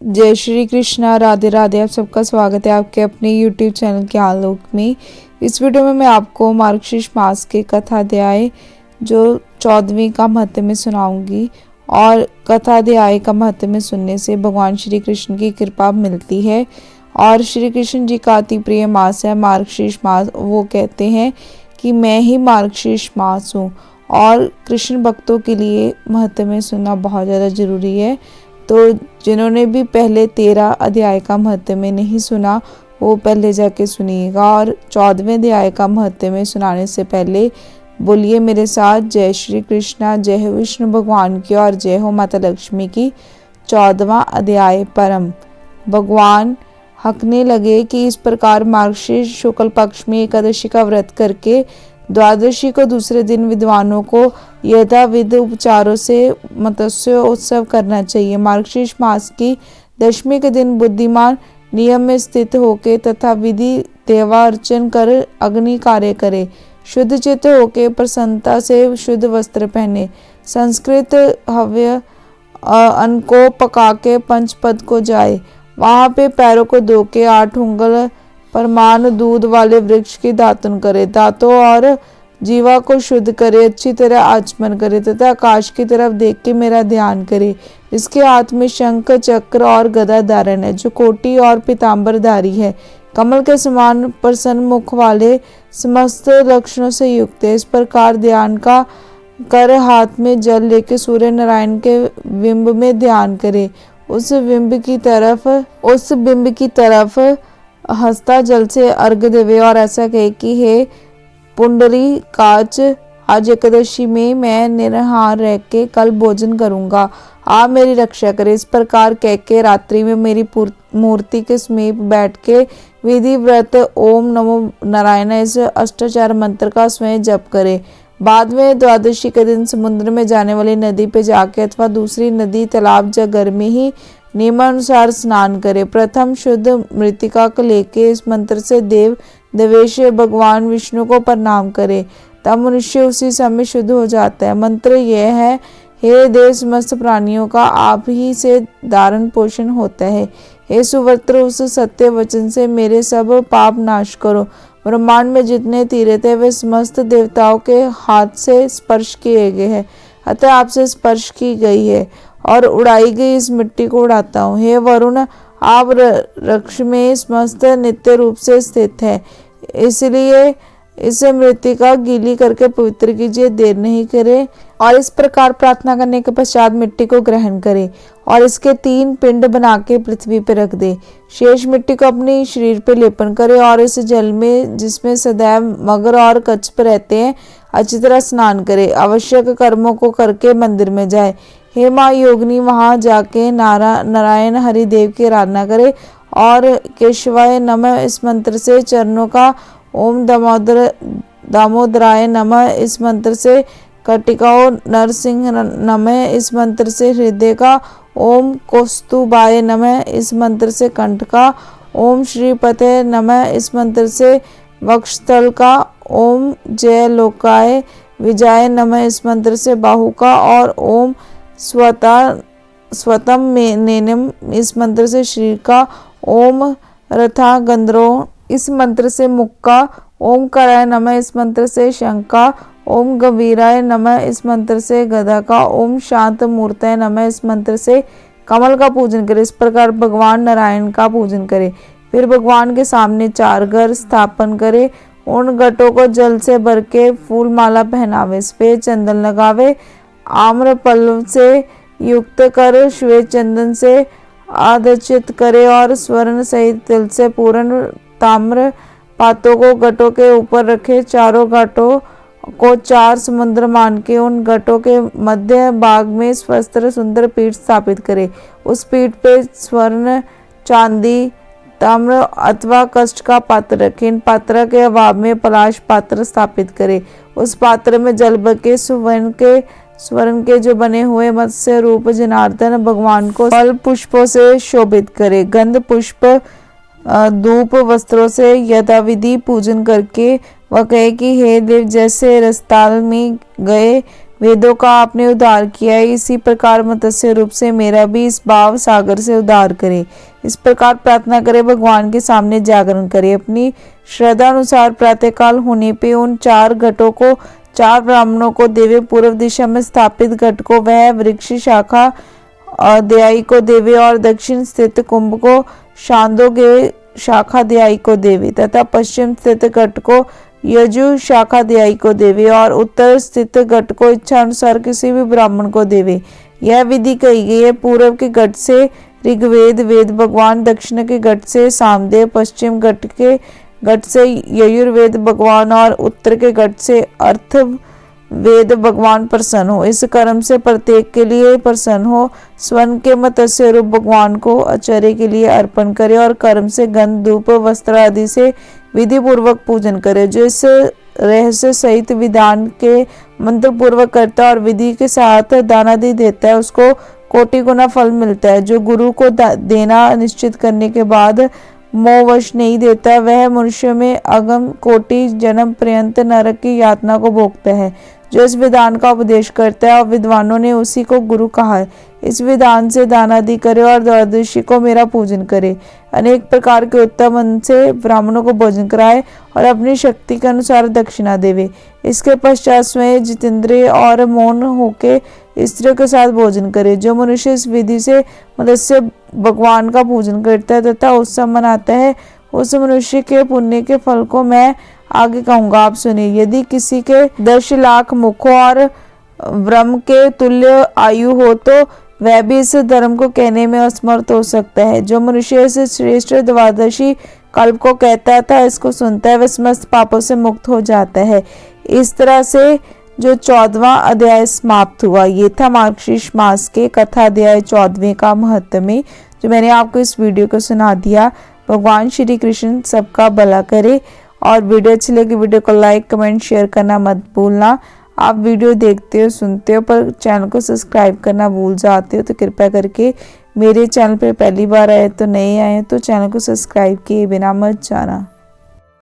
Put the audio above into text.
जय श्री कृष्णा, राधे राधे। आप सबका स्वागत है आपके अपने YouTube चैनल के आलोक में। इस वीडियो में मैं आपको मार्गशीर्ष मास के कथा अध्याय जो 14वीं का महत्व में सुनाऊंगी। और कथा अध्याय का महत्व में सुनने से भगवान श्री कृष्ण की कृपा मिलती है। और श्री कृष्ण जी का अति प्रिय मास है मार्गशीर्ष मास। वो कहते हैं कि मैं ही मार्गशीर्ष मास हूँ। और कृष्ण भक्तों के लिए महत्व में सुनना बहुत ज़्यादा जरूरी है। तो जिन्होंने भी पहले 13 अध्याय का महत्व में नहीं सुना वो पहले जाके सुनिएगा। और 14वें अध्याय का महत्व में सुनाने से पहले बोलिए मेरे साथ, जय श्री कृष्णा, जय हो विष्णु भगवान की और जय हो माता लक्ष्मी की। 14वां अध्याय परम। भगवान हंकने लगे कि इस प्रकार मार्गशीर्ष शुक्ल पक्ष में एकादशी का व्रत करके द्वादशी को दूसरे दिन विद्वानों को यथाविध उपचारों से मत्स्य उत्सव करना चाहिए। मार्गशीर्ष मास की दशमी के दिन बुद्धिमान नियम में स्थित होके तथा विधि देवा अर्चन कर अग्नि कार्य करे। शुद्ध चित्त होके प्रसन्नता से शुद्ध वस्त्र पहने। संस्कृत हव्य अन्न को पका के पंचपद को जाए। वहां पे पैरों को धो के 8 उंगल परमाणु दूध वाले वृक्ष की दातुन करे। दांतों और जीवा को शुद्ध करे। अच्छी तरह आचमन करे तथा आकाश की तरफ देख के मेरा ध्यान करे। इसके हाथ में शंख चक्र और गदा धारण है जो कोटि और पीताम्बरधारी है। कमल के समान प्रसन्न मुख वाले समस्त लक्षणों से युक्त है। इस प्रकार ध्यान का कर हाथ में जल लेके सूर्य नारायण के बिंब में ध्यान करे। उस बिंब की तरफ हंसता जल से अर्घ देवे और ऐसा कहे कि हे पुंडरी काच, आज एकादशी में मैं निराहार रह के कल भोजन करूंगा, आप मेरी रक्षा करें। इस प्रकार कह के रात्रि में मेरी मूर्ति के समीप बैठ के विधि व्रत ओम नमो नारायण इस अष्टाचार मंत्र का स्वयं जप करे। बाद में द्वादशी के दिन समुद्र में जाने वाली नदी पे जाके अथवा दूसरी नदी तालाब या घर में ही नियमानुसार स्नान करे। प्रथम शुद्ध मृतिका को लेके इस मंत्र से देव देवेश भगवान विष्णु को प्रणाम करे। तब मनुष्य उसी समय शुद्ध हो जाता है। मंत्र यह है, हे देव समस्त प्राणियों का आप ही से धारण पोषण होता है। हे सुवत्र उस सत्य वचन से मेरे सब पाप नाश करो। ब्रह्मांड में जितने तीर्थ है वे समस्त देवताओं के हाथ से स्पर्श किए गए हैं, अतः आपसे स्पर्श की गई है और उड़ाई गई इस मिट्टी को उड़ाता हूँ। हे वरुण, आप रक्ष में समस्त नित्य रूप से स्थित है, इसलिए इसे मृतिका गीली करके पवित्र कीजिए, देर नहीं करे। और इस प्रकार प्रार्थना करने के पश्चात मिट्टी को ग्रहण करे और इसके 3 पिंड बना के पृथ्वी पर रख दे। शेष मिट्टी को अपने शरीर पे लेपन करे और इस जल में जिसमें सदैव मगर और कच्छप रहते हैं अच्छी तरह स्नान करे। आवश्यक कर्मों को करके मंदिर में जाए। हे माँ योगिनी, वहां जाके नारायण हरिदेव की आराधना करे और केशवाय नमः इस मंत्र से चरणों का, ओम दामोदराय नमः इस मंत्र से कटिकाओ, नरसिंह नमः इस मंत्र से हृदय का, ओम कौस्तुभाय नमः इस मंत्र से कंठ का, ओम श्रीपते नमः इस मंत्र से वक्षस्थल का, ओम जय लोकाय विजय नमः इस मंत्र से बाहु का और ओम स्वतम नेनम इस मंत्र से शरीर का, ओम रथा गंद्रो इस मंत्र से मुख का, ओम कराय नमः इस मंत्र से शंख का, ओम गंभीराय नमः इस मंत्र से गदा का, ओम शांत मूर्तय नमः इस मंत्र से कमल का पूजन करे। इस प्रकार भगवान नारायण का पूजन करे। फिर भगवान के सामने 4 घर स्थापन करे। उन घटों को जल से भर के फूल माला पहनावे, सफेद चंदन लगावे, आम्र पल्लव से युक्त कर श्वेत चंदन से आदर्शित करे और स्वर्ण सहित तिल से पूर्ण ताम्र पातों को घटों के ऊपर रखे। चारों घटों को 4 समुद्र मान के उन घटों के मध्य भाग में स्वस्थ सुंदर पीठ स्थापित करे। उस पीठ पे स्वर्ण, चांदी, ताम्र अथवा कष्ट का पात्र रखे। इन पात्र के अभाव में पलाश पात्र स्थापित करे। उस पात्र में जल भर के स्वर्ण के जो बने हुए मत्स्य रूप जनार्दन भगवान को फल पुष्पों से शोभित करे। गंध पुष्प धूप वस्त्रों से यथाविधि पूजन करके वह कहे कि हे देव, जैसे रसताल में गए वेदों का आपने उद्धार किया है, इसी प्रकार मत्स्य रूप से मेरा भी इस भाव सागर से उद्धार करे। इस प्रकार प्रार्थना करे, भगवान के सामने जागरण करे। अपनी श्रद्धा अनुसार प्रातःकाल होने पे उन 4 घटों को 4 ब्राह्मणों को देवे। पूर्व दिशा में स्थापित घट को वह वृक्ष शाखा अध्यायी को देवे और दक्षिण स्थित कुंभ को शांदो के शाखा अध्यायी को देवे तथा पश्चिम स्थित घट को यजु शाखा अध्यायी को देवे और उत्तर स्थित घट को इच्छा अनुसार किसी भी ब्राह्मण को देवे। यह विधि कही गई है। पूर्व के घट से ऋग्वेद वेद भगवान, दक्षिण के घट से सामदेव, पश्चिम घट से यजुर्वेद भगवान और उत्तर के घट से अर्थ वेद भगवान प्रसन्न हो। इस कर्म से प्रत्येक के लिए प्रसन्न हो। स्वर्ण के मत्स्य रूप भगवान को आचार्य के लिए अर्पण करे और कर्म से गंध धूप वस्त्र आदि से विधि पूर्वक पूजन करे। जो इस रहस्य सहित विधान के मंत्र पूर्वक करता है और विधि के साथ दान आदि देता है, उसको कोटि गुना फल मिलता है। जो गुरु को देना निश्चित करने के बाद मोहवश नहीं देता, वह मनुष्य में अगम कोटि जन्म पर्यंत नरक की यातना को भोगता है। जो इस विधान का उपदेश करता है और विद्वानों ने उसी को गुरु कहा है। इस विधान से दान आदि करे और द्वादशी को मेरा पूजन करे। अनेक प्रकार के उत्तम अन्न से ब्राह्मणों को भोजन कराए और अपनी शक्ति के अनुसार दक्षिणा देवे। इसके पश्चात स्वयं जितेंद्रिय और मौन होके स्त्रियों के साथ भोजन करे। जो मनुष्य इस विधि से मत्स्य भगवान का पूजन करता है तथा उत्सव मनाता है, उस मनुष्य के पुण्य के फल को मैं आगे कहूंगा, आप सुनिए। यदि किसी के 10 लाख मुख और ब्रह्म के तुल्य आयु हो तो वह भी इस धर्म को कहने में असमर्थ हो सकता है। जो मनुष्य इस श्रेष्ठ द्वादशी कल्प को कहता था, इसको सुनता है, वह समस्त पापों से मुक्त हो जाता है। इस तरह से जो 14वां अध्याय समाप्त हुआ। ये था मार्गशीर्ष मास के कथा अध्याय 14वें का महत्म्य, जो मैंने आपको इस वीडियो को सुना दिया। भगवान श्री कृष्ण सबका भला करे। और वीडियो अच्छी लगी, वीडियो को लाइक कमेंट शेयर करना मत भूलना। आप वीडियो देखते हो सुनते हो पर चैनल को सब्सक्राइब करना भूल जाते हो, तो कृपया करके मेरे चैनल पर पहली बार आए तो नए आए तो चैनल को सब्सक्राइब किए बिना मत जाना।